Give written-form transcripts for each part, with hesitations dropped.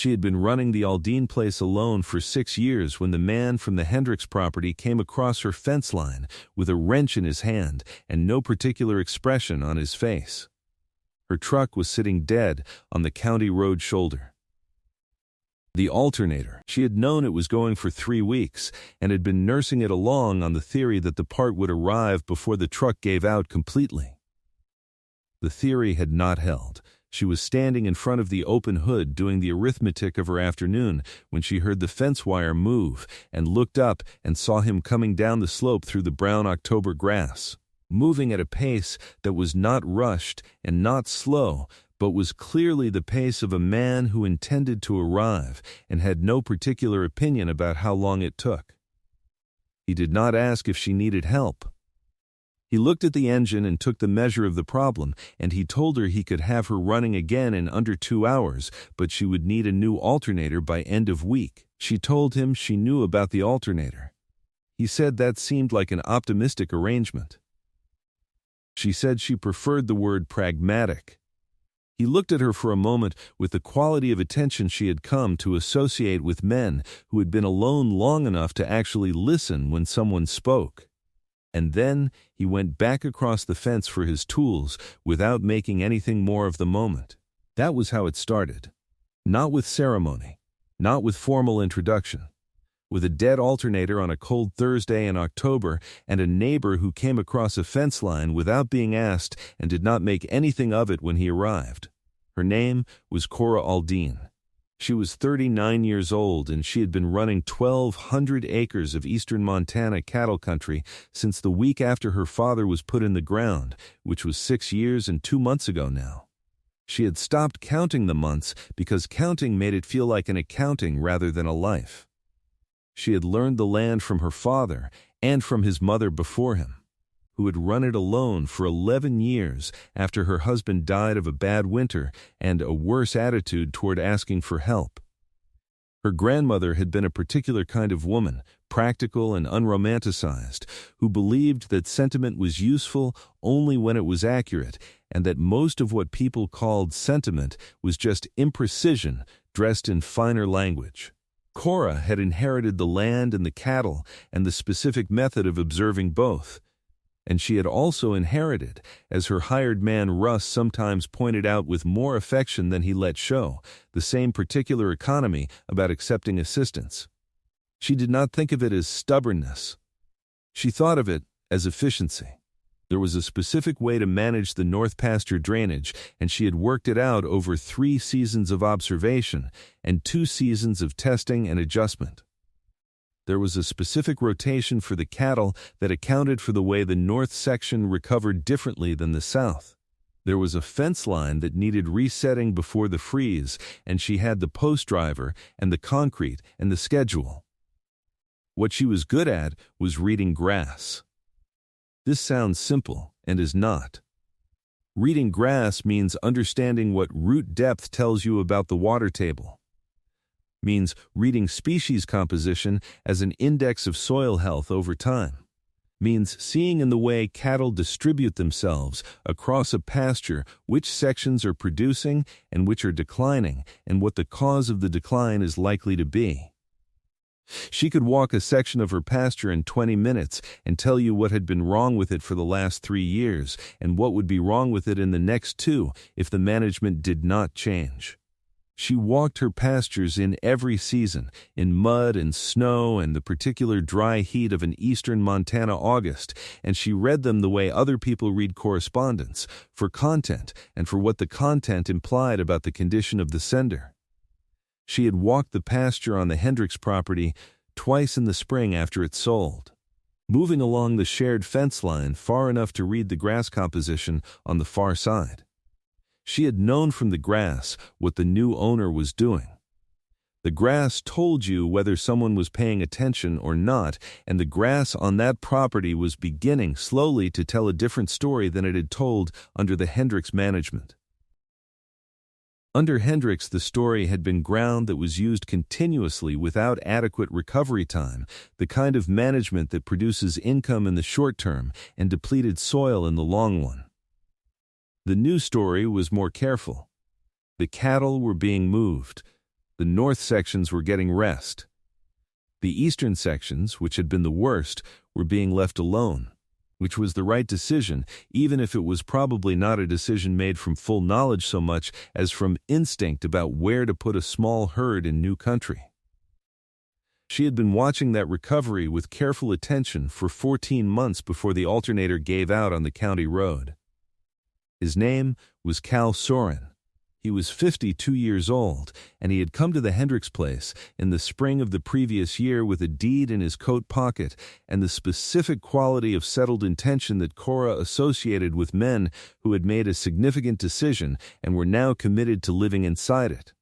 She had been running the Aldine place alone for 6 years when the man from the Hendricks property came across her fence line with a wrench in his hand and no particular expression on his face. Her truck was sitting dead on the county road shoulder. The alternator, she had known it was going for 3 weeks and had been nursing it along on the theory that the part would arrive before the truck gave out completely. The theory had not held. She was standing in front of the open hood doing the arithmetic of her afternoon when she heard the fence wire move and looked up and saw him coming down the slope through the brown October grass, moving at a pace that was not rushed and not slow, but was clearly the pace of a man who intended to arrive and had no particular opinion about how long it took. He did not ask if she needed help. He looked at the engine and took the measure of the problem, and he told her he could have her running again in under 2 hours, but she would need a new alternator by end of week. She told him she knew about the alternator. He said that seemed like an optimistic arrangement. She said she preferred the word pragmatic. He looked at her for a moment with the quality of attention she had come to associate with men who had been alone long enough to actually listen when someone spoke. And then he went back across the fence for his tools without making anything more of the moment. That was how it started. Not with ceremony, not with formal introduction. With a dead alternator on a cold Thursday in October and a neighbor who came across a fence line without being asked and did not make anything of it when he arrived. Her name was Cora Aldine. She was 39 years old, and she had been running 1,200 acres of eastern Montana cattle country since the week after her father was put in the ground, which was 6 years and 2 months ago now. She had stopped counting the months because counting made it feel like an accounting rather than a life. She had learned the land from her father and from his mother before him, who had run it alone for 11 years after her husband died of a bad winter and a worse attitude toward asking for help. Her grandmother had been a particular kind of woman, practical and unromanticized, who believed that sentiment was useful only when it was accurate, and that most of what people called sentiment was just imprecision dressed in finer language. Cora had inherited the land and the cattle and the specific method of observing both. And she had also inherited, as her hired man Russ sometimes pointed out with more affection than he let show, the same particular economy about accepting assistance. She did not think of it as stubbornness. She thought of it as efficiency. There was a specific way to manage the North Pasture drainage, and she had worked it out over 3 seasons of observation and 2 seasons of testing and adjustment. There was a specific rotation for the cattle that accounted for the way the north section recovered differently than the south. There was a fence line that needed resetting before the freeze, and she had the post driver and the concrete and the schedule. What she was good at was reading grass. This sounds simple and is not. Reading grass means understanding what root depth tells you about the water table. Means reading species composition as an index of soil health over time. Means seeing in the way cattle distribute themselves across a pasture which sections are producing and which are declining and what the cause of the decline is likely to be. She could walk a section of her pasture in 20 minutes and tell you what had been wrong with it for the last 3 years and what would be wrong with it in the next 2 if the management did not change. She walked her pastures in every season, in mud and snow and the particular dry heat of an eastern Montana August, and she read them the way other people read correspondence, for content and for what the content implied about the condition of the sender. She had walked the pasture on the Hendricks property twice in the spring after it sold, moving along the shared fence line far enough to read the grass composition on the far side. She had known from the grass what the new owner was doing. The grass told you whether someone was paying attention or not, and the grass on that property was beginning slowly to tell a different story than it had told under the Hendricks management. Under Hendricks, the story had been ground that was used continuously without adequate recovery time, the kind of management that produces income in the short term and depleted soil in the long one. The new story was more careful. The cattle were being moved. The north sections were getting rest. The eastern sections, which had been the worst, were being left alone, which was the right decision, even if it was probably not a decision made from full knowledge so much as from instinct about where to put a small herd in new country. She had been watching that recovery with careful attention for 14 months before the alternator gave out on the county road. His name was Cal Soren. He was 52 years old, and he had come to the Hendricks place in the spring of the previous year with a deed in his coat pocket and the specific quality of settled intention that Cora associated with men who had made a significant decision and were now committed to living inside it.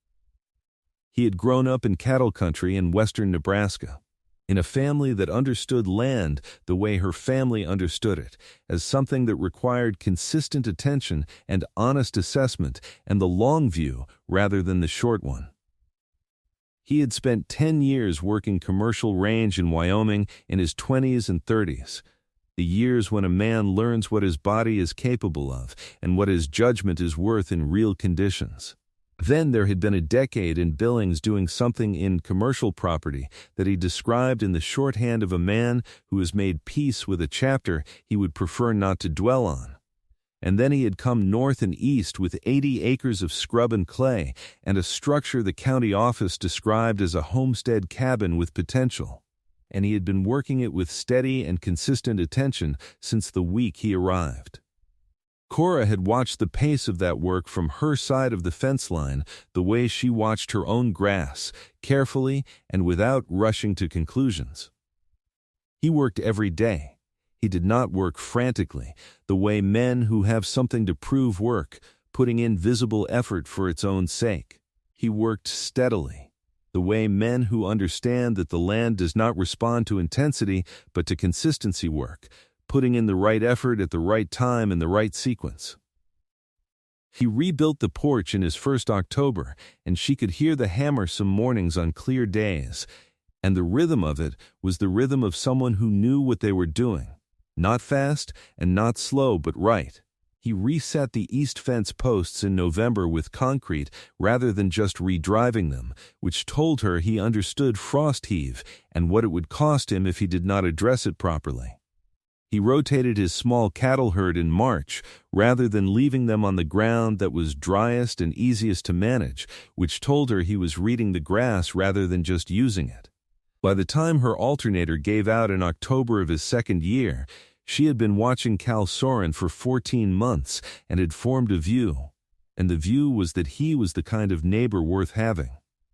He had grown up in cattle country in western Nebraska, in a family that understood land the way her family understood it, as something that required consistent attention and honest assessment and the long view rather than the short one. He had spent 10 years working commercial range in Wyoming in his 20s and 30s, the years when a man learns what his body is capable of and what his judgment is worth in real conditions. Then there had been a decade in Billings doing something in commercial property that he described in the shorthand of a man who has made peace with a chapter he would prefer not to dwell on. And then he had come north and east with 80 acres of scrub and clay and a structure the county office described as a homestead cabin with potential. And he had been working it with steady and consistent attention since the week he arrived. Cora had watched the pace of that work from her side of the fence line, the way she watched her own grass, carefully and without rushing to conclusions. He worked every day. He did not work frantically, the way men who have something to prove work, putting in visible effort for its own sake. He worked steadily, the way men who understand that the land does not respond to intensity but to consistency work, putting in the right effort at the right time in the right sequence. He rebuilt the porch in his first October, and she could hear the hammer some mornings on clear days, and the rhythm of it was the rhythm of someone who knew what they were doing, not fast and not slow but right. He reset the east fence posts in November with concrete rather than just redriving them, which told her he understood frost heave and what it would cost him if he did not address it properly. He rotated his small cattle herd in March rather than leaving them on the ground that was driest and easiest to manage, which told her he was reading the grass rather than just using it. By the time her alternator gave out in October of his second year, she had been watching Cal Soren for 14 months and had formed a view, and the view was that he was the kind of neighbor worth having.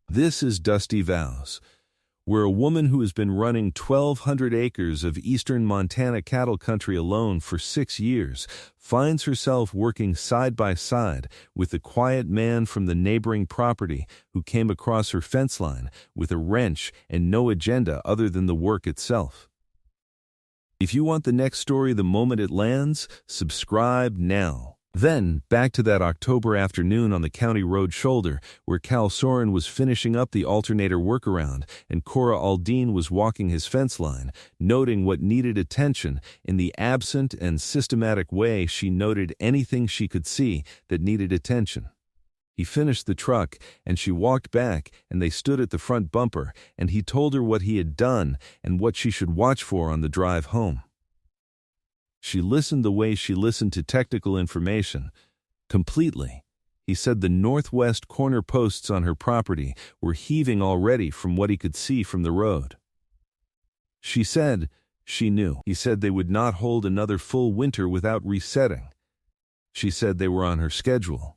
This is Dusty Vows, where a woman who has been running 1,200 acres of eastern Montana cattle country alone for 6 years finds herself working side by side with the quiet man from the neighboring property who came across her fence line with a wrench and no agenda other than the work itself. If you want the next story the moment it lands, subscribe now. Then, back to that October afternoon on the county road shoulder, where Cal Soren was finishing up the alternator workaround and Cora Aldine was walking his fence line, noting what needed attention in the absent and systematic way she noted anything she could see that needed attention. He finished the truck, and she walked back, and they stood at the front bumper, and he told her what he had done and what she should watch for on the drive home. She listened the way she listened to technical information, completely. He said the northwest corner posts on her property were heaving already from what he could see from the road. She said she knew. He said they would not hold another full winter without resetting. She said they were on her schedule.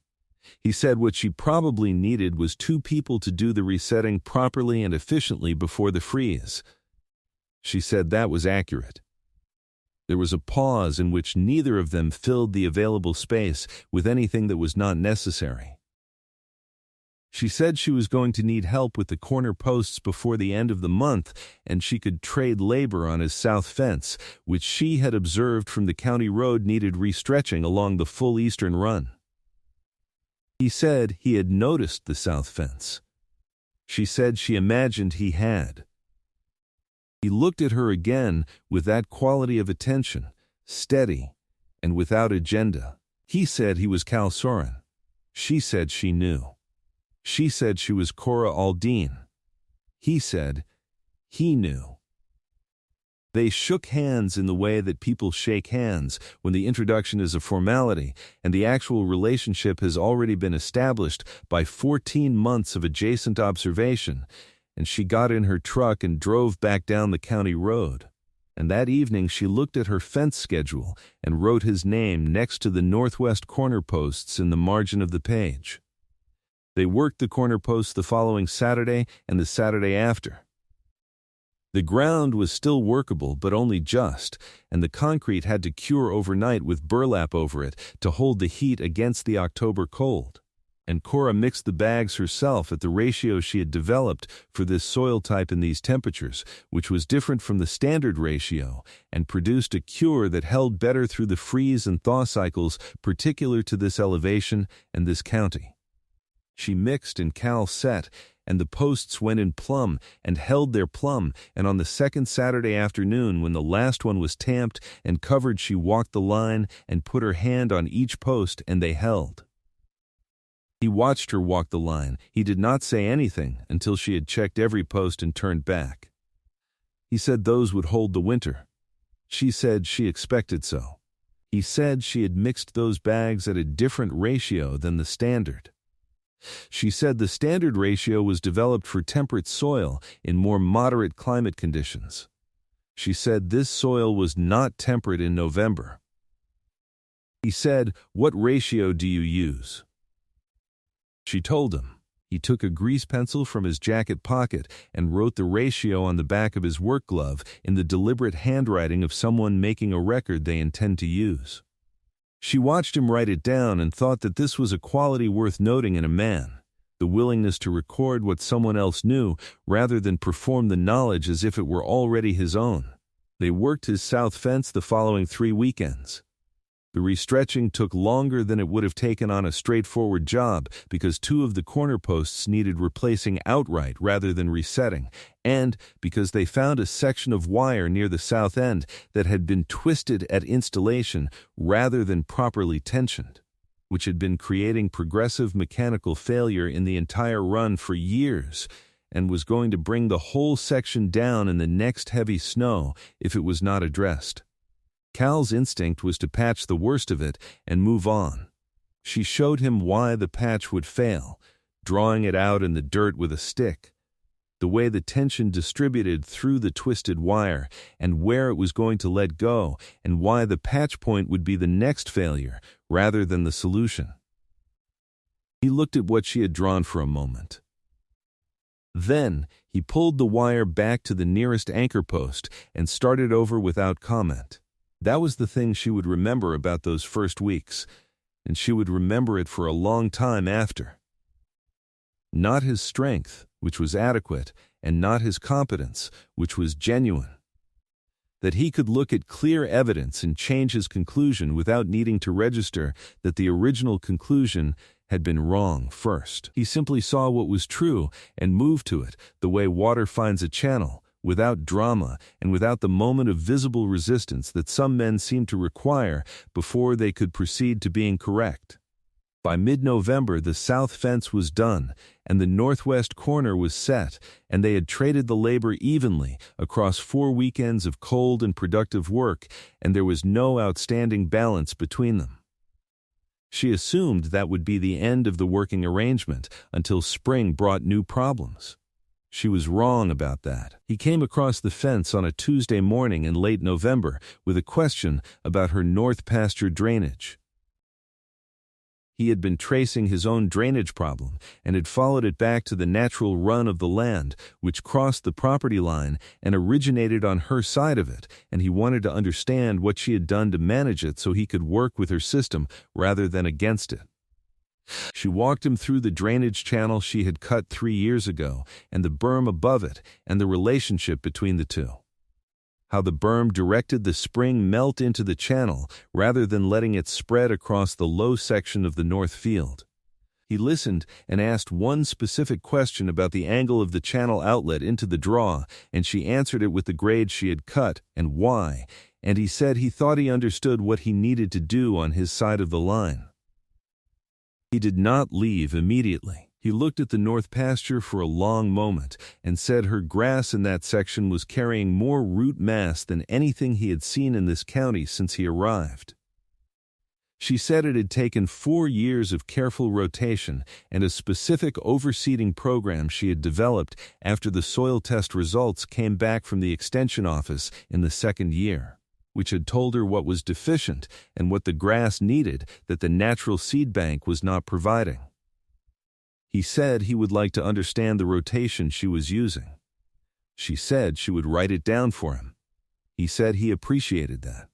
He said what she probably needed was 2 people to do the resetting properly and efficiently before the freeze. She said that was accurate. There was a pause in which neither of them filled the available space with anything that was not necessary. She said she was going to need help with the corner posts before the end of the month, and she could trade labor on his south fence, which she had observed from the county road needed restretching along the full eastern run. He said he had noticed the south fence. She said she imagined he had. He looked at her again with that quality of attention, steady, and without agenda. He said he was Cal Soren. She said she knew. She said she was Cora Aldine. He said he knew. They shook hands in the way that people shake hands when the introduction is a formality and the actual relationship has already been established by 14 months of adjacent observation, and she got in her truck and drove back down the county road. And that evening she looked at her fence schedule and wrote his name next to the northwest corner posts in the margin of the page. They worked the corner posts the following Saturday and the Saturday after. The ground was still workable, but only just, and the concrete had to cure overnight with burlap over it to hold the heat against the October cold. And Cora mixed the bags herself at the ratio she had developed for this soil type in these temperatures, which was different from the standard ratio, and produced a cure that held better through the freeze and thaw cycles particular to this elevation and this county. She mixed and Cal set, and the posts went in plumb and held their plumb, and on the second Saturday afternoon when the last one was tamped and covered, she walked the line and put her hand on each post, and they held. He watched her walk the line. He did not say anything until she had checked every post and turned back. He said those would hold the winter. She said she expected so. He said she had mixed those bags at a different ratio than the standard. She said the standard ratio was developed for temperate soil in more moderate climate conditions. She said this soil was not temperate in November. He said, "What ratio do you use?" She told him. He took a grease pencil from his jacket pocket and wrote the ratio on the back of his work glove in the deliberate handwriting of someone making a record they intend to use. She watched him write it down and thought that this was a quality worth noting in a man, the willingness to record what someone else knew rather than perform the knowledge as if it were already his own. They worked his south fence the following 3 weekends. The restretching took longer than it would have taken on a straightforward job because 2 of the corner posts needed replacing outright rather than resetting, and because they found a section of wire near the south end that had been twisted at installation rather than properly tensioned, which had been creating progressive mechanical failure in the entire run for years and was going to bring the whole section down in the next heavy snow if it was not addressed. Cal's instinct was to patch the worst of it and move on. She showed him why the patch would fail, drawing it out in the dirt with a stick, the way the tension distributed through the twisted wire and where it was going to let go, and why the patch point would be the next failure rather than the solution. He looked at what she had drawn for a moment. Then he pulled the wire back to the nearest anchor post and started over without comment. That was the thing she would remember about those first weeks, and she would remember it for a long time after. Not his strength, which was adequate, and not his competence, which was genuine. That he could look at clear evidence and change his conclusion without needing to register that the original conclusion had been wrong first. He simply saw what was true and moved to it, the way water finds a channel, without drama and without the moment of visible resistance that some men seem to require before they could proceed to being correct. By mid-November, the south fence was done, and the northwest corner was set, and they had traded the labor evenly across 4 weekends of cold and productive work, and there was no outstanding balance between them. She assumed that would be the end of the working arrangement until spring brought new problems. She was wrong about that. He came across the fence on a Tuesday morning in late November with a question about her north pasture drainage. He had been tracing his own drainage problem and had followed it back to the natural run of the land, which crossed the property line and originated on her side of it, and he wanted to understand what she had done to manage it so he could work with her system rather than against it. She walked him through the drainage channel she had cut 3 years ago, and the berm above it, and the relationship between the two. How the berm directed the spring melt into the channel rather than letting it spread across the low section of the north field. He listened and asked one specific question about the angle of the channel outlet into the draw, and she answered it with the grade she had cut and why, and he said he thought he understood what he needed to do on his side of the line. He did not leave immediately. He looked at the north pasture for a long moment and said her grass in that section was carrying more root mass than anything he had seen in this county since he arrived. She said it had taken 4 years of careful rotation and a specific overseeding program she had developed after the soil test results came back from the extension office in the second year, which had told her what was deficient and what the grass needed that the natural seed bank was not providing. He said he would like to understand the rotation she was using. She said she would write it down for him. He said he appreciated that.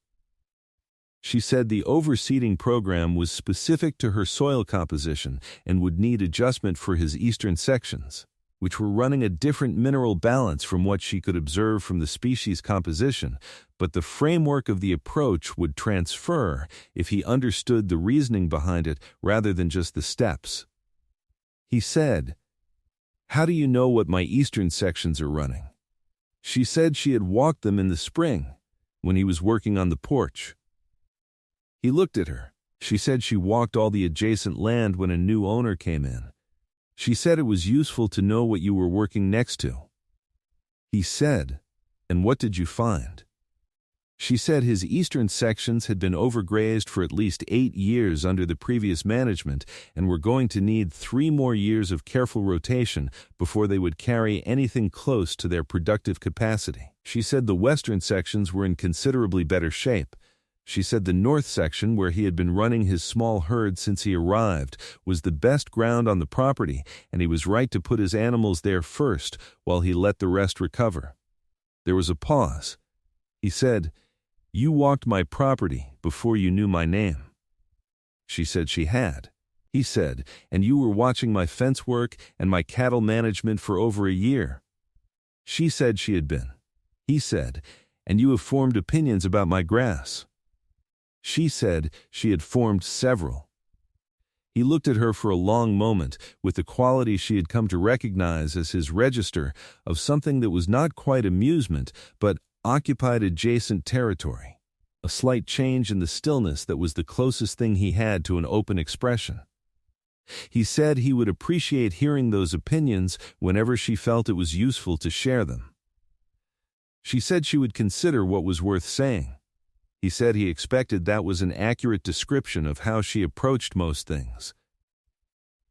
She said the overseeding program was specific to her soil composition and would need adjustment for his eastern sections, which were running a different mineral balance from what she could observe from the species composition, but the framework of the approach would transfer if he understood the reasoning behind it rather than just the steps. He said, "How do you know what my eastern sections are running?" She said she had walked them in the spring when he was working on the porch. He looked at her. She said she walked all the adjacent land when a new owner came in. She said it was useful to know what you were working next to. He said, "And what did you find?" She said his eastern sections had been overgrazed for at least 8 years under the previous management and were going to need 3 more years of careful rotation before they would carry anything close to their productive capacity. She said the western sections were in considerably better shape. She said the north section, where he had been running his small herd since he arrived, was the best ground on the property, and he was right to put his animals there first while he let the rest recover. There was a pause. He said, "You walked my property before you knew my name." She said she had. He said, "And you were watching my fence work and my cattle management for over a year." She said she had been. He said, "And you have formed opinions about my grass." She said she had formed several. He looked at her for a long moment with the quality she had come to recognize as his register of something that was not quite amusement but occupied adjacent territory, a slight change in the stillness that was the closest thing he had to an open expression. He said he would appreciate hearing those opinions whenever she felt it was useful to share them. She said she would consider what was worth saying. He said he expected that was an accurate description of how she approached most things.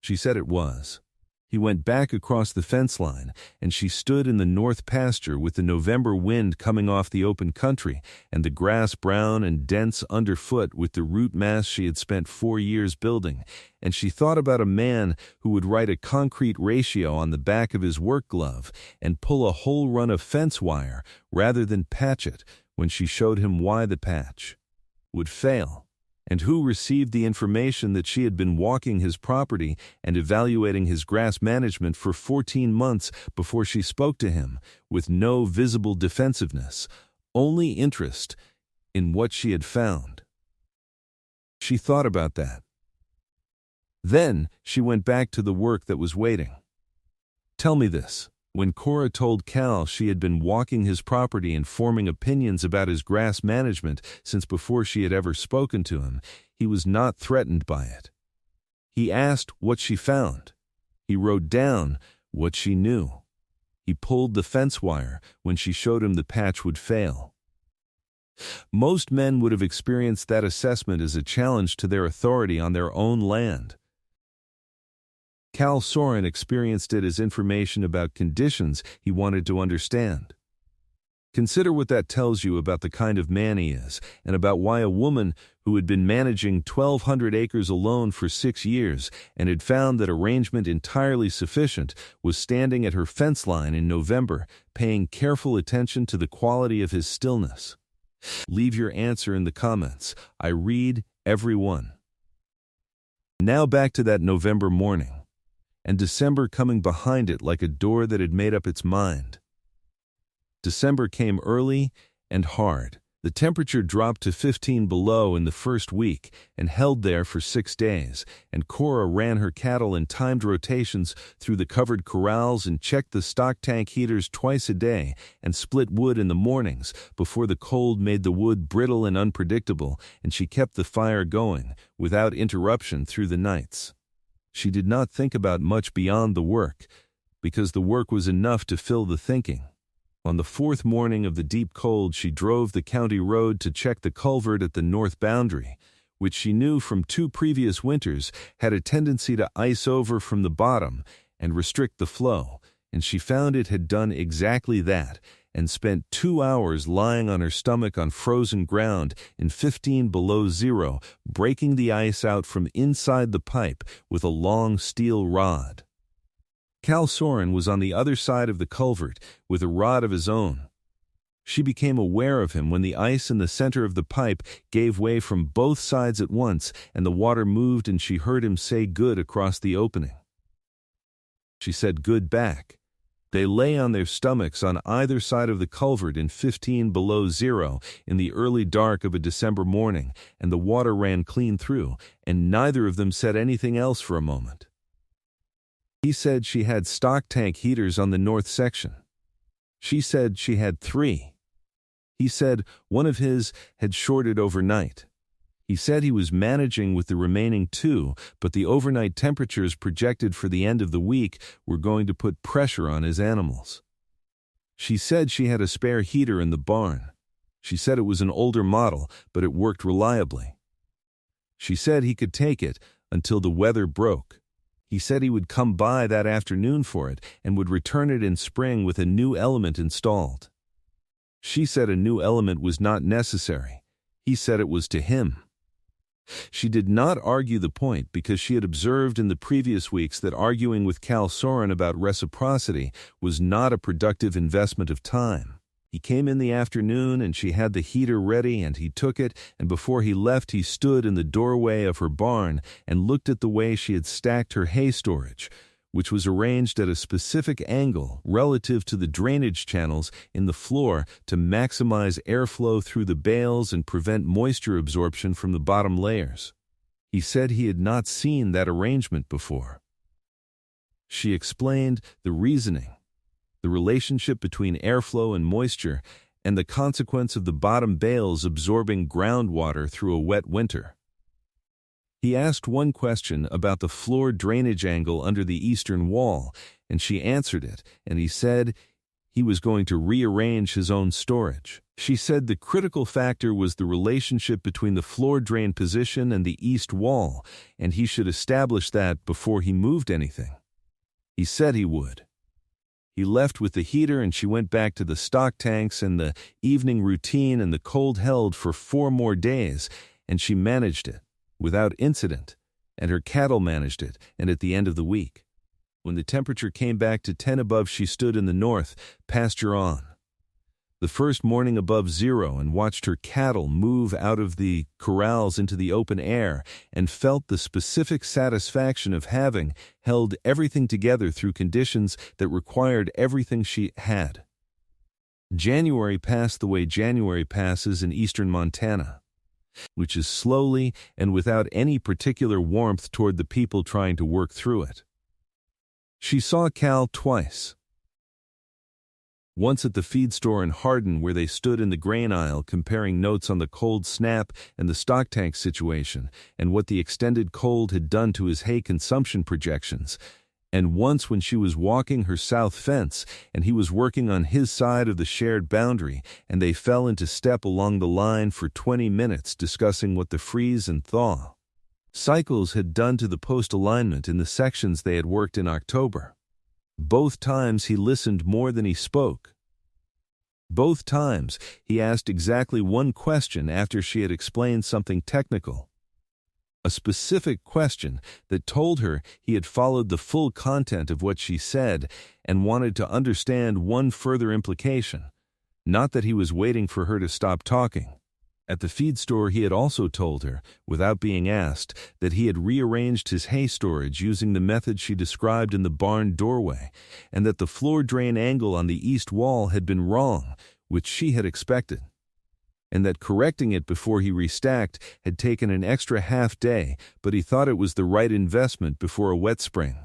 She said it was. He went back across the fence line, and she stood in the north pasture with the November wind coming off the open country and the grass brown and dense underfoot with the root mass she had spent 4 years building, and she thought about a man who would write a concrete ratio on the back of his work glove and pull a whole run of fence wire rather than patch it when she showed him why the patch would fail, and who received the information that she had been walking his property and evaluating his grass management for 14 months before she spoke to him, with no visible defensiveness, only interest in what she had found. She thought about that. Then she went back to the work that was waiting. "Tell me this." When Cora told Cal she had been walking his property and forming opinions about his grass management since before she had ever spoken to him, he was not threatened by it. He asked what she found. He wrote down what she knew. He pulled the fence wire when she showed him the patch would fail. Most men would have experienced that assessment as a challenge to their authority on their own land. Cal Soren experienced it as information about conditions he wanted to understand. Consider what that tells you about the kind of man he is, and about why a woman who had been managing 1,200 acres alone for 6 years and had found that arrangement entirely sufficient was standing at her fence line in November, paying careful attention to the quality of his stillness. Leave your answer in the comments. I read every one. Now back to that November morning, and December coming behind it like a door that had made up its mind. December came early and hard. The temperature dropped to 15 below in the first week and held there for 6 days, and Cora ran her cattle in timed rotations through the covered corrals and checked the stock tank heaters twice a day and split wood in the mornings before the cold made the wood brittle and unpredictable, and she kept the fire going without interruption through the nights. She did not think about much beyond the work, because the work was enough to fill the thinking. On the fourth morning of the deep cold, she drove the county road to check the culvert at the north boundary, which she knew from 2 previous winters had a tendency to ice over from the bottom and restrict the flow, and she found it had done exactly that, and spent 2 hours lying on her stomach on frozen ground in 15 below zero, breaking the ice out from inside the pipe with a long steel rod. Cal Soren was on the other side of the culvert with a rod of his own. She became aware of him when the ice in the center of the pipe gave way from both sides at once and the water moved, and she heard him say good across the opening. She said good back. They lay on their stomachs on either side of the culvert in 15 below zero in the early dark of a December morning, and the water ran clean through, and neither of them said anything else for a moment. He said she had stock tank heaters on the north section. She said she had 3. He said one of his had shorted overnight. He said he was managing with the remaining 2, but the overnight temperatures projected for the end of the week were going to put pressure on his animals. She said she had a spare heater in the barn. She said it was an older model, but it worked reliably. She said he could take it until the weather broke. He said he would come by that afternoon for it and would return it in spring with a new element installed. She said a new element was not necessary. He said it was to him. She did not argue the point because she had observed in the previous weeks that arguing with Cal Soren about reciprocity was not a productive investment of time. He came in the afternoon and she had the heater ready and he took it, and before he left he stood in the doorway of her barn and looked at the way she had stacked her hay storage, which was arranged at a specific angle relative to the drainage channels in the floor to maximize airflow through the bales and prevent moisture absorption from the bottom layers. He said he had not seen that arrangement before. She explained the reasoning, the relationship between airflow and moisture, and the consequence of the bottom bales absorbing groundwater through a wet winter. He asked one question about the floor drainage angle under the eastern wall, and she answered it, and he said he was going to rearrange his own storage. She said the critical factor was the relationship between the floor drain position and the east wall, and he should establish that before he moved anything. He said he would. He left with the heater and she went back to the stock tanks and the evening routine, and the cold held for 4 more days, and she managed it without incident, and her cattle managed it, and at the end of the week, when the temperature came back to 10 above, she stood in the north, pasture on, the first morning above zero, and watched her cattle move out of the corrals into the open air, and felt the specific satisfaction of having held everything together through conditions that required everything she had. January passed the way January passes in eastern Montana, which is slowly and without any particular warmth toward the people trying to work through it. She saw Cal twice. Once at the feed store in Hardin, where they stood in the grain aisle comparing notes on the cold snap and the stock tank situation and what the extended cold had done to his hay consumption projections, and once when she was walking her south fence and he was working on his side of the shared boundary, and they fell into step along the line for 20 minutes discussing what the freeze and thaw cycles had done to the post alignment in the sections they had worked in October. Both times he listened more than he spoke. Both times he asked exactly one question after she had explained something technical. A specific question that told her he had followed the full content of what she said and wanted to understand one further implication, not that he was waiting for her to stop talking. At the feed store he had also told her, without being asked, that he had rearranged his hay storage using the method she described in the barn doorway, and that the floor drain angle on the east wall had been wrong, which she had expected, and that correcting it before he restacked had taken an extra half day, but he thought it was the right investment before a wet spring.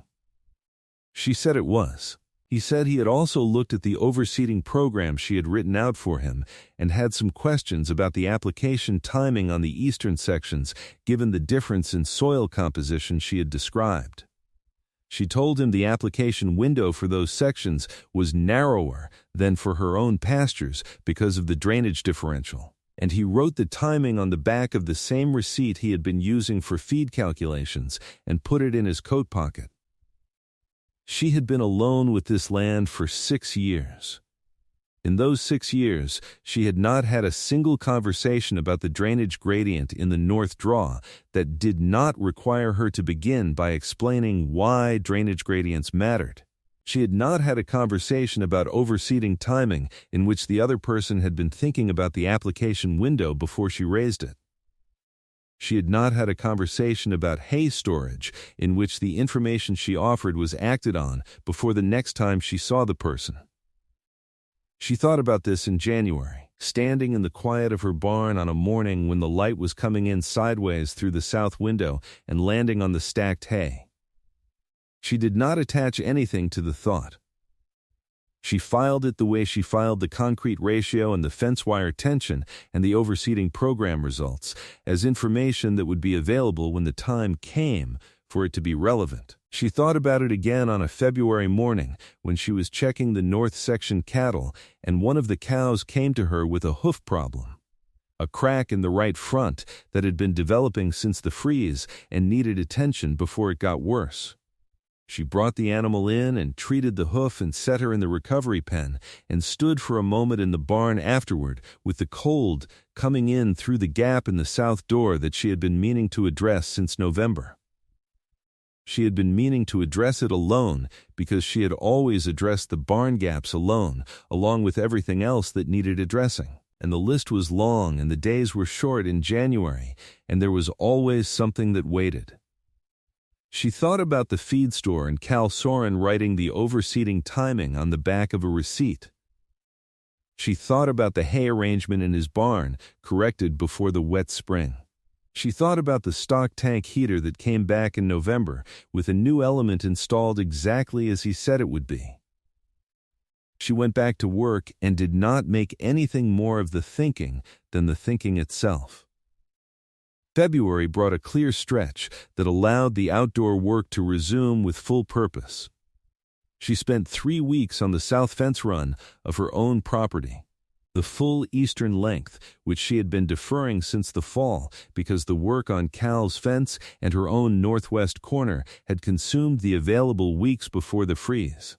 She said it was. He said he had also looked at the overseeding program she had written out for him and had some questions about the application timing on the eastern sections given the difference in soil composition she had described. She told him the application window for those sections was narrower than for her own pastures because of the drainage differential, and he wrote the timing on the back of the same receipt he had been using for feed calculations and put it in his coat pocket. She had been alone with this land for 6 years. In those 6 years, she had not had a single conversation about the drainage gradient in the North Draw that did not require her to begin by explaining why drainage gradients mattered. She had not had a conversation about overseeding timing in which the other person had been thinking about the application window before she raised it. She had not had a conversation about hay storage in which the information she offered was acted on before the next time she saw the person. She thought about this in January, standing in the quiet of her barn on a morning when the light was coming in sideways through the south window and landing on the stacked hay. She did not attach anything to the thought. She filed it the way she filed the concrete ratio and the fence wire tension and the overseeding program results, as information that would be available when the time came for it to be relevant. She thought about it again on a February morning when she was checking the north section cattle and one of the cows came to her with a hoof problem, a crack in the right front that had been developing since the freeze and needed attention before it got worse. She brought the animal in and treated the hoof and set her in the recovery pen and stood for a moment in the barn afterward with the cold coming in through the gap in the south door that she had been meaning to address since November. She had been meaning to address it alone because she had always addressed the barn gaps alone, along with everything else that needed addressing. And the list was long and the days were short in January, and there was always something that waited. She thought about the feed store and Cal Soren writing the overseeding timing on the back of a receipt. She thought about the hay arrangement in his barn, corrected before the wet spring. She thought about the stock tank heater that came back in November with a new element installed exactly as he said it would be. She went back to work and did not make anything more of the thinking than the thinking itself. February brought a clear stretch that allowed the outdoor work to resume with full purpose. She spent 3 weeks on the south fence run of her own property, the full eastern length, which she had been deferring since the fall because the work on Cal's fence and her own northwest corner had consumed the available weeks before the freeze.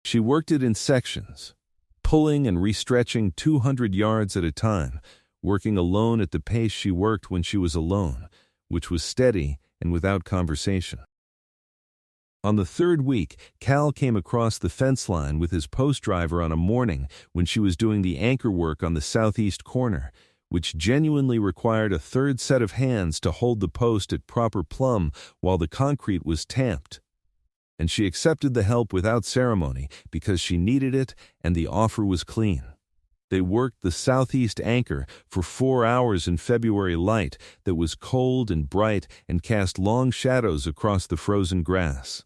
She worked it in sections, pulling and restretching 200 yards at a time, working alone at the pace she worked when she was alone, which was steady and without conversation. On the 3rd week, Cal came across the fence line with his post driver on a morning when she was doing the anchor work on the southeast corner, which genuinely required a 3rd set of hands to hold the post at proper plumb while the concrete was tamped. And she accepted the help without ceremony because she needed it and the offer was clean. They worked the southeast anchor for 4 hours in February light that was cold and bright and cast long shadows across the frozen grass.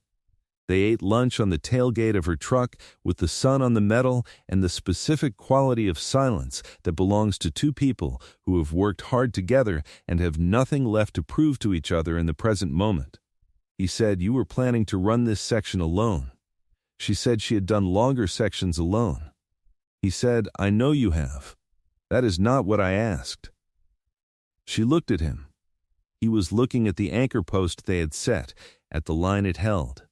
They ate lunch on the tailgate of her truck with the sun on the metal and the specific quality of silence that belongs to two people who have worked hard together and have nothing left to prove to each other in the present moment. He said, "You were planning to run this section alone." She said she had done longer sections alone. He said, "I know you have. That is not what I asked." She looked at him. He was looking at the anchor post they had set, at the line it held.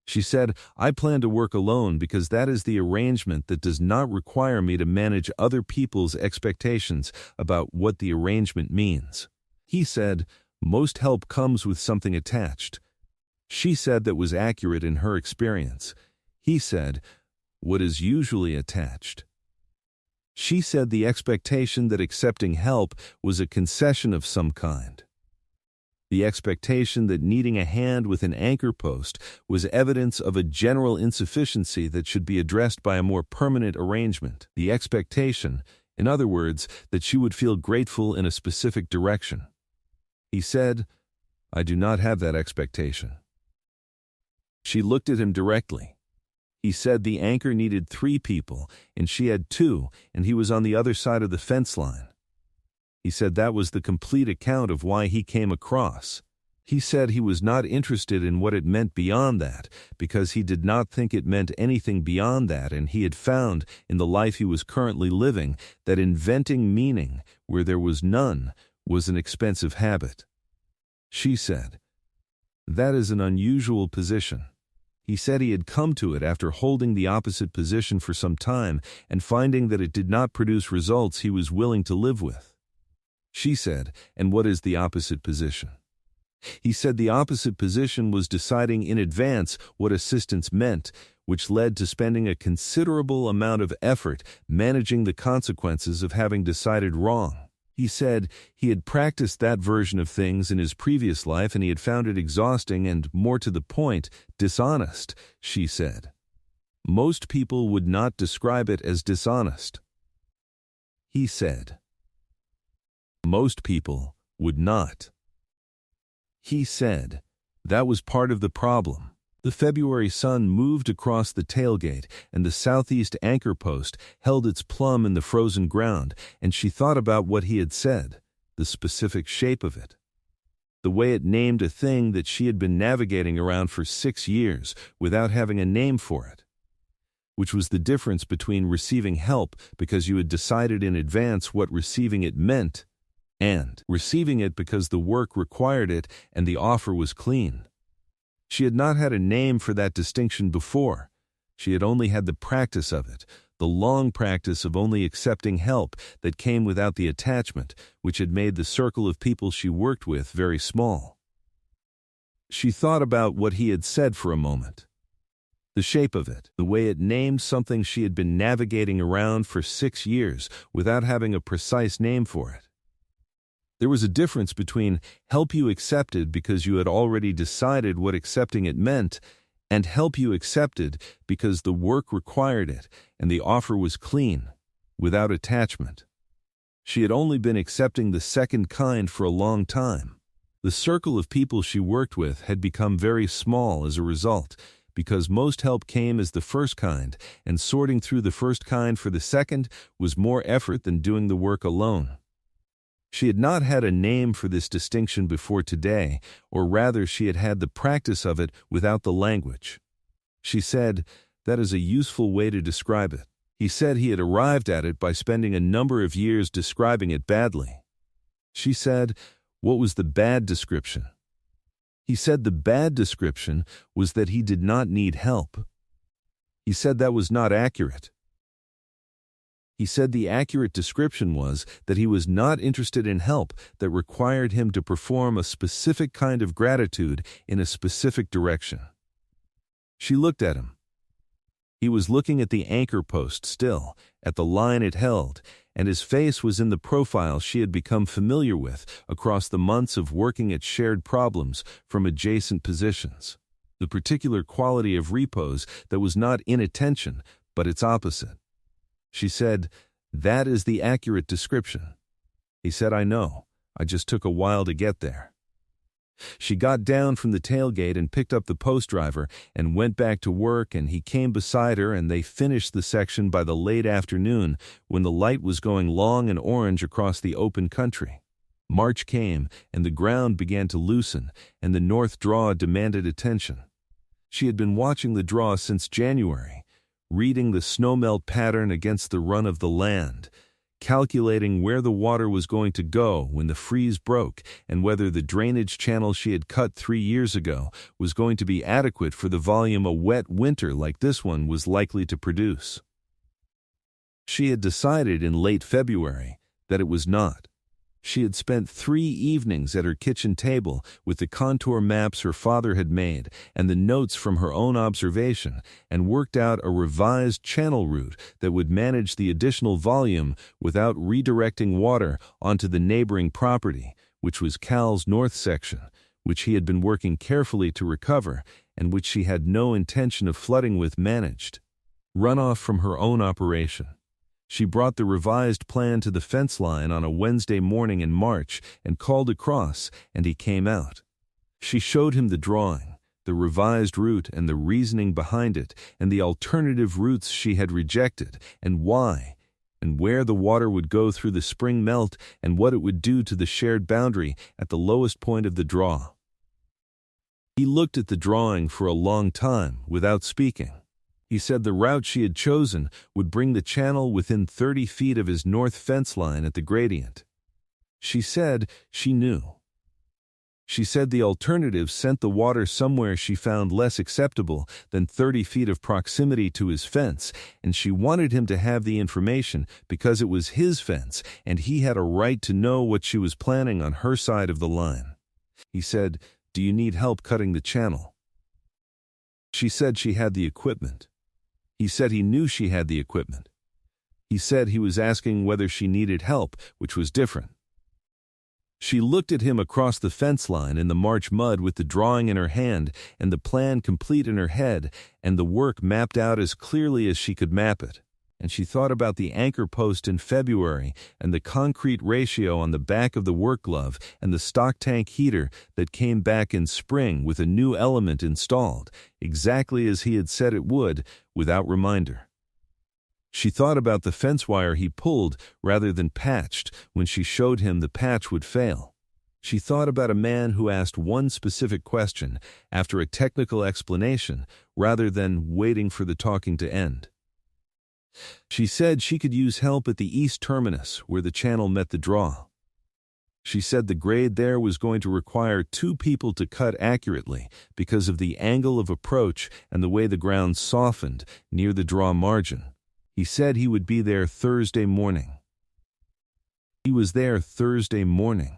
She said, "I plan to work alone because that is the arrangement that does not require me to manage other people's expectations about what the arrangement means." He said, "Most help comes with something attached." She said that was accurate in her experience. He said, "What is usually attached?" She said the expectation that accepting help was a concession of some kind. The expectation that needing a hand with an anchor post was evidence of a general insufficiency that should be addressed by a more permanent arrangement. The expectation, in other words, that she would feel grateful in a specific direction. He said, "I do not have that expectation." She looked at him directly. He said the anchor needed 3 people, and she had 2, and he was on the other side of the fence line. He said that was the complete account of why he came across. He said he was not interested in what it meant beyond that, because he did not think it meant anything beyond that, and he had found, in the life he was currently living, that inventing meaning where there was none was an expensive habit. She said, "That is an unusual position." He said he had come to it after holding the opposite position for some time and finding that it did not produce results he was willing to live with. She said, "And what is the opposite position?" He said the opposite position was deciding in advance what assistance meant, which led to spending a considerable amount of effort managing the consequences of having decided wrong. He said he had practiced that version of things in his previous life and he had found it exhausting and, more to the point, dishonest, she said. Most people would not describe it as dishonest. He said. Most people would not. He said, that was part of the problem. The February sun moved across the tailgate, and the southeast anchor post held its plumb in the frozen ground, and she thought about what he had said, the specific shape of it. The way it named a thing that she had been navigating around for 6 years without having a name for it. Which was the difference between receiving help because you had decided in advance what receiving it meant, and receiving it because the work required it and the offer was clean. She had not had a name for that distinction before. She had only had the practice of it, the long practice of only accepting help that came without the attachment, which had made the circle of people she worked with very small. She thought about what he had said for a moment. The shape of it, the way it named something she had been navigating around for 6 years without having a precise name for it. There was a difference between help you accepted because you had already decided what accepting it meant and help you accepted because the work required it and the offer was clean, without attachment. She had only been accepting the second kind for a long time. The circle of people she worked with had become very small as a result, because most help came as the first kind, and sorting through the first kind for the second was more effort than doing the work alone. She had not had a name for this distinction before today, or rather she had had the practice of it without the language. She said, that is a useful way to describe it. He said he had arrived at it by spending a number of years describing it badly. She said, what was the bad description? He said the bad description was that he did not need help. He said that was not accurate. He said the accurate description was that he was not interested in help that required him to perform a specific kind of gratitude in a specific direction. She looked at him. He was looking at the anchor post still, at the line it held, and his face was in the profile she had become familiar with across the months of working at shared problems from adjacent positions. The particular quality of repose that was not inattention, but its opposite. She said, that is the accurate description. He said, I know. I just took a while to get there. She got down from the tailgate and picked up the post driver and went back to work, and he came beside her and they finished the section by the late afternoon when the light was going long and orange across the open country. March came and the ground began to loosen and the north draw demanded attention. She had been watching the draw since January, reading the snowmelt pattern against the run of the land, calculating where the water was going to go when the freeze broke and whether the drainage channel she had cut 3 years ago was going to be adequate for the volume a wet winter like this one was likely to produce. She had decided in late February that it was not. She had spent 3 evenings at her kitchen table with the contour maps her father had made and the notes from her own observation and worked out a revised channel route that would manage the additional volume without redirecting water onto the neighboring property, which was Cal's north section, which he had been working carefully to recover and which she had no intention of flooding with managed. Runoff from her own operation. She brought the revised plan to the fence line on a Wednesday morning in March and called across, and he came out. She showed him the drawing, the revised route and the reasoning behind it, and the alternative routes she had rejected, and why, and where the water would go through the spring melt and what it would do to the shared boundary at the lowest point of the draw. He looked at the drawing for a long time without speaking. He said the route she had chosen would bring the channel within 30 feet of his north fence line at the gradient. She said she knew. She said the alternative sent the water somewhere she found less acceptable than 30 feet of proximity to his fence, and she wanted him to have the information because it was his fence and he had a right to know what she was planning on her side of the line. He said, "Do you need help cutting the channel?" She said she had the equipment. He said he knew she had the equipment. He said he was asking whether she needed help, which was different. She looked at him across the fence line in the March mud with the drawing in her hand and the plan complete in her head and the work mapped out as clearly as she could map it. And she thought about the anchor post in February and the concrete ratio on the back of the work glove and the stock tank heater that came back in spring with a new element installed, exactly as he had said it would, without reminder. She thought about the fence wire he pulled rather than patched when she showed him the patch would fail. She thought about a man who asked one specific question after a technical explanation rather than waiting for the talking to end. She said she could use help at the east terminus where the channel met the draw. She said the grade there was going to require 2 people to cut accurately because of the angle of approach and the way the ground softened near the draw margin. He said he would be there Thursday morning. He was there Thursday morning.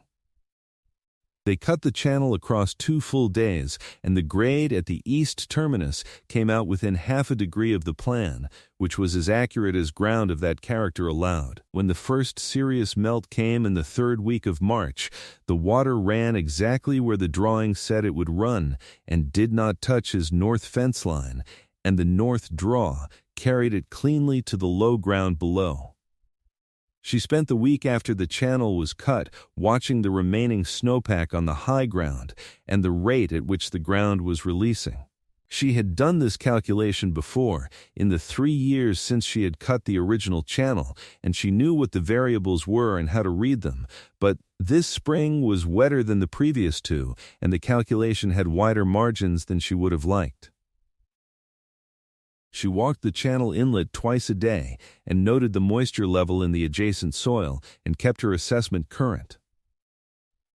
They cut the channel across 2 full days, and the grade at the east terminus came out within half a degree of the plan, which was as accurate as ground of that character allowed. When the first serious melt came in the 3rd week of March, the water ran exactly where the drawing said it would run and did not touch his north fence line, and the north draw carried it cleanly to the low ground below. She spent the week after the channel was cut watching the remaining snowpack on the high ground and the rate at which the ground was releasing. She had done this calculation before, in the 3 years since she had cut the original channel, and she knew what the variables were and how to read them, but this spring was wetter than the previous 2, and the calculation had wider margins than she would have liked. She walked the channel inlet twice a day and noted the moisture level in the adjacent soil and kept her assessment current.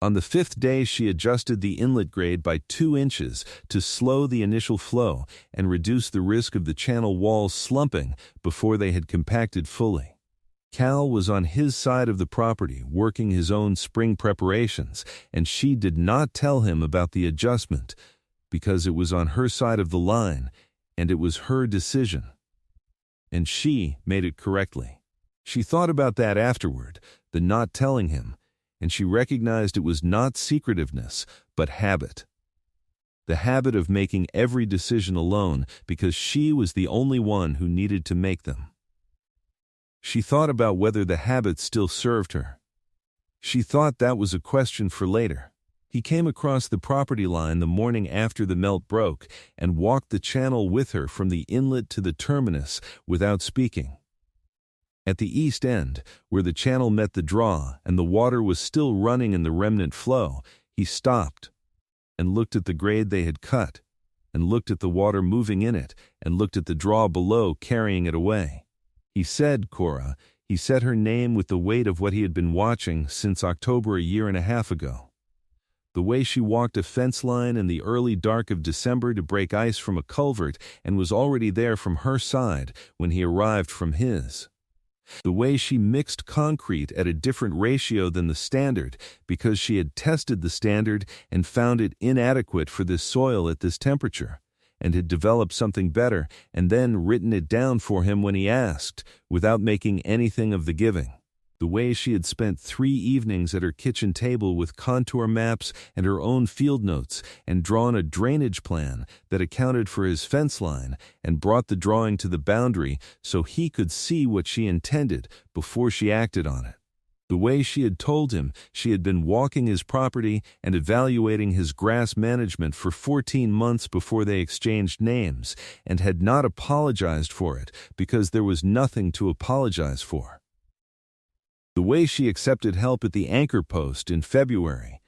On the 5th day, she adjusted the inlet grade by 2 inches to slow the initial flow and reduce the risk of the channel walls slumping before they had compacted fully. Cal was on his side of the property working his own spring preparations, and she did not tell him about the adjustment because it was on her side of the line and it was her decision. And she made it correctly. She thought about that afterward, the not telling him, and she recognized it was not secretiveness, but habit. The habit of making every decision alone because she was the only one who needed to make them. She thought about whether the habit still served her. She thought that was a question for later. He came across the property line the morning after the melt broke and walked the channel with her from the inlet to the terminus without speaking. At the east end, where the channel met the draw and the water was still running in the remnant flow, he stopped and looked at the grade they had cut, and looked at the water moving in it, and looked at the draw below carrying it away. He said, Cora, he said her name with the weight of what he had been watching since October 1.5 years ago. The way she walked a fence line in the early dark of December to break ice from a culvert and was already there from her side when he arrived from his. The way she mixed concrete at a different ratio than the standard because she had tested the standard and found it inadequate for this soil at this temperature, and had developed something better and then written it down for him when he asked, without making anything of the giving. The way she had spent 3 evenings at her kitchen table with contour maps and her own field notes and drawn a drainage plan that accounted for his fence line and brought the drawing to the boundary so he could see what she intended before she acted on it. The way she had told him she had been walking his property and evaluating his grass management for 14 months before they exchanged names and had not apologized for it because there was nothing to apologize for. The way she accepted help at the anchor post in February,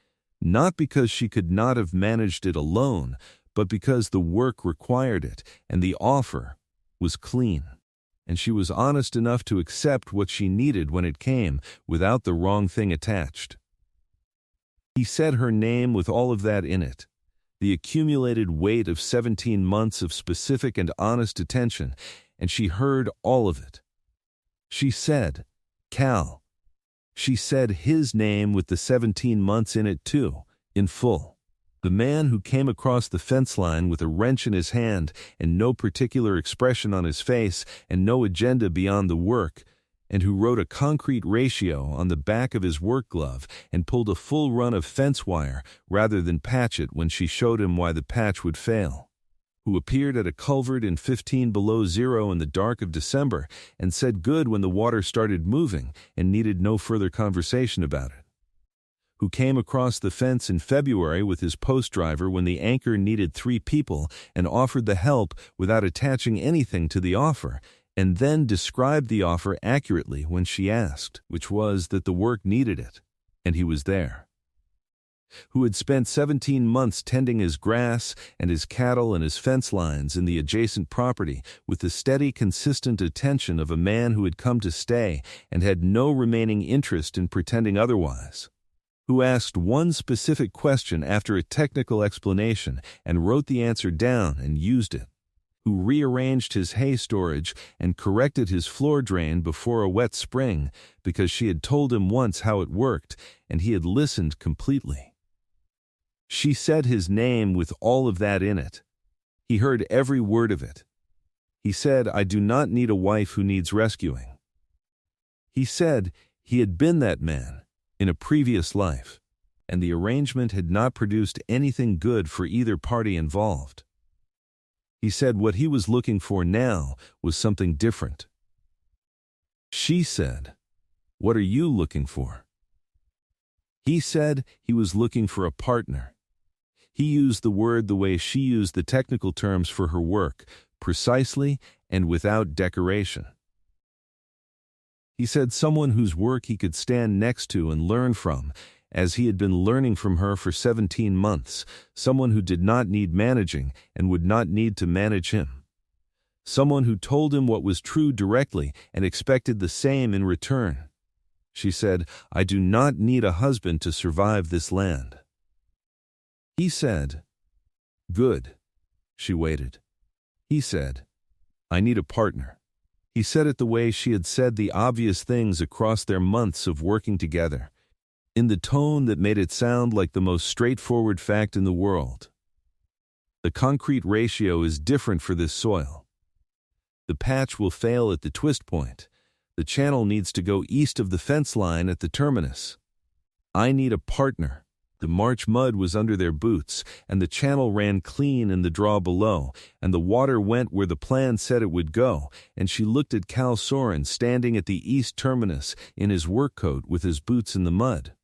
not because she could not have managed it alone, but because the work required it, and the offer was clean. And she was honest enough to accept what she needed when it came, without the wrong thing attached. He said her name with all of that in it, the accumulated weight of 17 months of specific and honest attention, and she heard all of it. She said, Cal. She said his name with the 17 months in it too, in full. The man who came across the fence line with a wrench in his hand and no particular expression on his face and no agenda beyond the work, and who wrote a concrete ratio on the back of his work glove and pulled a full run of fence wire rather than patch it when she showed him why the patch would fail, who appeared at a culvert in 15 below zero in the dark of December and said good when the water started moving and needed no further conversation about it, who came across the fence in February with his post driver when the anchor needed 3 people and offered the help without attaching anything to the offer, and then described the offer accurately when she asked, which was that the work needed it, and he was there. Who had spent 17 months tending his grass and his cattle and his fence lines in the adjacent property with the steady, consistent attention of a man who had come to stay and had no remaining interest in pretending otherwise. Who asked one specific question after a technical explanation and wrote the answer down and used it, who rearranged his hay storage and corrected his floor drain before a wet spring because she had told him once how it worked and he had listened completely. She said his name with all of that in it. He heard every word of it. He said, I do not need a wife who needs rescuing. He said he had been that man in a previous life, and the arrangement had not produced anything good for either party involved. He said what he was looking for now was something different. She said, what are you looking for? He said he was looking for a partner. He used the word the way she used the technical terms for her work, precisely and without decoration. He said someone whose work he could stand next to and learn from, as he had been learning from her for 17 months, someone who did not need managing and would not need to manage him. Someone who told him what was true directly and expected the same in return. She said, I do not need a husband to survive this land. He said, good. She waited. He said, I need a partner. He said it the way she had said the obvious things across their months of working together, in the tone that made it sound like the most straightforward fact in the world. The concrete ratio is different for this soil. The patch will fail at the twist point. The channel needs to go east of the fence line at the terminus. I need a partner. The March mud was under their boots, and the channel ran clean in the draw below, and the water went where the plan said it would go, and she looked at Cal Soren standing at the east terminus in his work coat with his boots in the mud.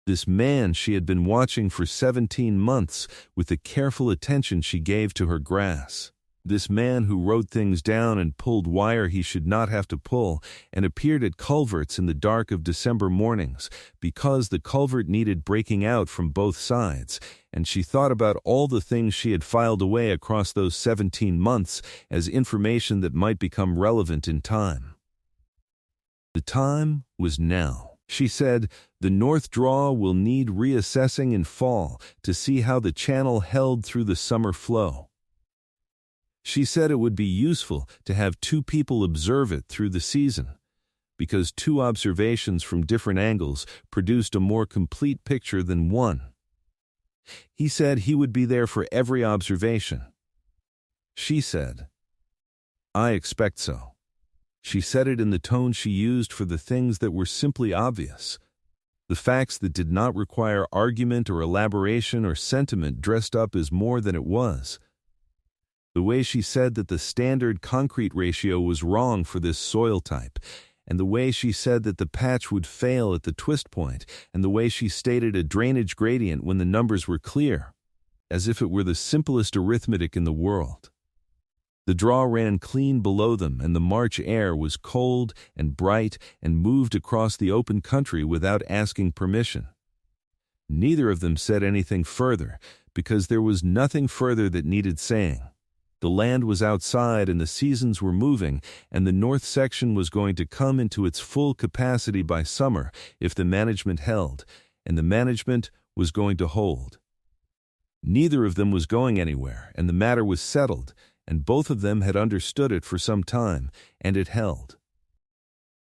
This man she had been watching for 17 months with the careful attention she gave to her grass. This man who wrote things down and pulled wire he should not have to pull and appeared at culverts in the dark of December mornings because the culvert needed breaking out from both sides, and she thought about all the things she had filed away across those 17 months as information that might become relevant in time. The time was now. She said, the North Draw will need reassessing in fall to see how the channel held through the summer flow. She said it would be useful to have 2 people observe it through the season, because 2 observations from different angles produced a more complete picture than one. He said he would be there for every observation. She said, I expect so. She said it in the tone she used for the things that were simply obvious, the facts that did not require argument or elaboration or sentiment dressed up as more than it was. The way she said that the standard concrete ratio was wrong for this soil type, and the way she said that the patch would fail at the twist point, and the way she stated a drainage gradient when the numbers were clear, as if it were the simplest arithmetic in the world. The draw ran clean below them, and the March air was cold and bright and moved across the open country without asking permission. Neither of them said anything further, because there was nothing further that needed saying. The land was outside and the seasons were moving, and the north section was going to come into its full capacity by summer if the management held, and the management was going to hold. Neither of them was going anywhere, and the matter was settled, and both of them had understood it for some time, and it held.